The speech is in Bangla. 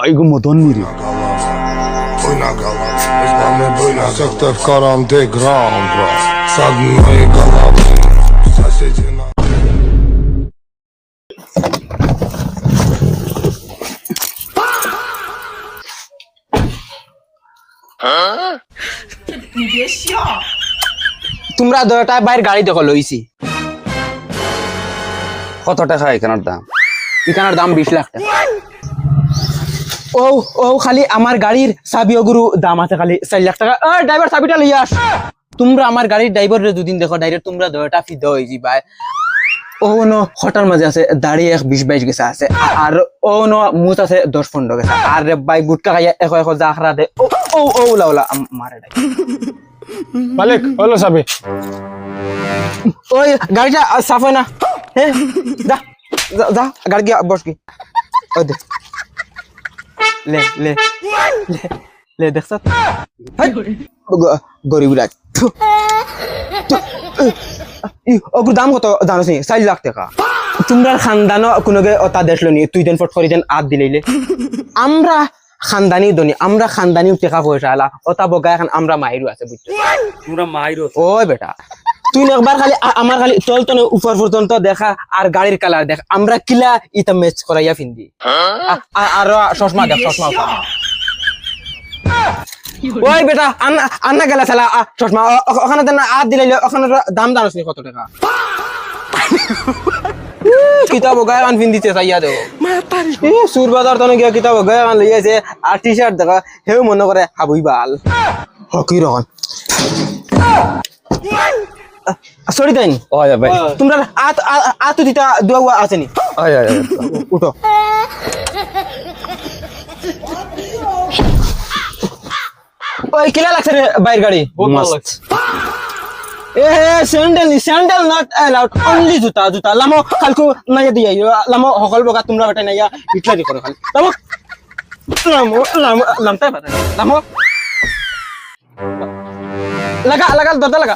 এগো Madan মিরি Sector karanté gram bra Sadmay galab Sasecina তোমরা দয়টা বাইর গাড়ি দেখো লইছি কত টাকা এখানের দাম? এখানের দাম 20 লাখ টাকা ও ও খালি আমার গাড়ির চাবি গুরু দাম আছে খালি 4 লাখ টাকা ড্রাইভার চাবিটা লইয়া আস তোমরা আমার গাড়ির ড্রাইভারে দুদিন দেখো ডাইরেক্ট তোমরা দয়টা ফিদা হই যাবাই ও নো হটার মাঝে আছে দাড়ি 20-22 গেছে আছে আর ও নো মুত আছে 10-15 গেছে আর ভাই গুটকা খাইয়া এক জাখরা দে ও ও ওলা ওলা মারে ডাই মালিক হলো চাবি ওই গাড়িটা সাফ হয় না হ্যাঁ যা যা যা গাড়ি গিয়া বস কি ওই দে লে লে লে লে দেখছ গরিব রাজ ওগুর দাম কত জানো 4 লাখ টাকা তোমরা খানদানো কোনোকে ওটা দেখলো নি তুই দেন ফট করে দেন আদ দিলাইলে আমরা খানদানি দনি আমরা খানদানি টাকা পয়সা আলা ওটা বগা এখন আমরা মাইরু আছে বুঝছো তোমরা মাইরো ওই বেটা তুই একবার খালি আমার খালি চল তো উপর পর্যন্ত দেখা আর গাড়ির কালার দেখ আমরা কিলা ইটা ম্যাচ করাইয়া ফিন্দি আর চশমা দেখ চশমা ওই বেটা আন্না গেলা চালা চশমা ওখানে দেন আদ দিলাইলে ওখানে দাম জানোস নি কত টাকা কিতাব গায়ে আন ফিন্দিতে চাইয়া দেব সুর বাজার তো গিয়া কিতাব গায়ে আন লইয়াছে আর টি শার্ট দেখা হেউ মনে করে হাবুই বাল হকি রকম সরি দেন ওই ভাই তোমরা আত দিতা দুয়া আছে নি ওই উঠো ওই কিলা লাগছে রে বাইর গাড়ি মস্ত এ স্যান্ডেল নট অ্যালাউড অনলি জুতা লামো কালকু নাই দিয়া লামো হকল বগা তোমরা বেটা নাইয়া ইটলারি করে খালি লামো লামতে পারে লামো লাগা দরজা লাগা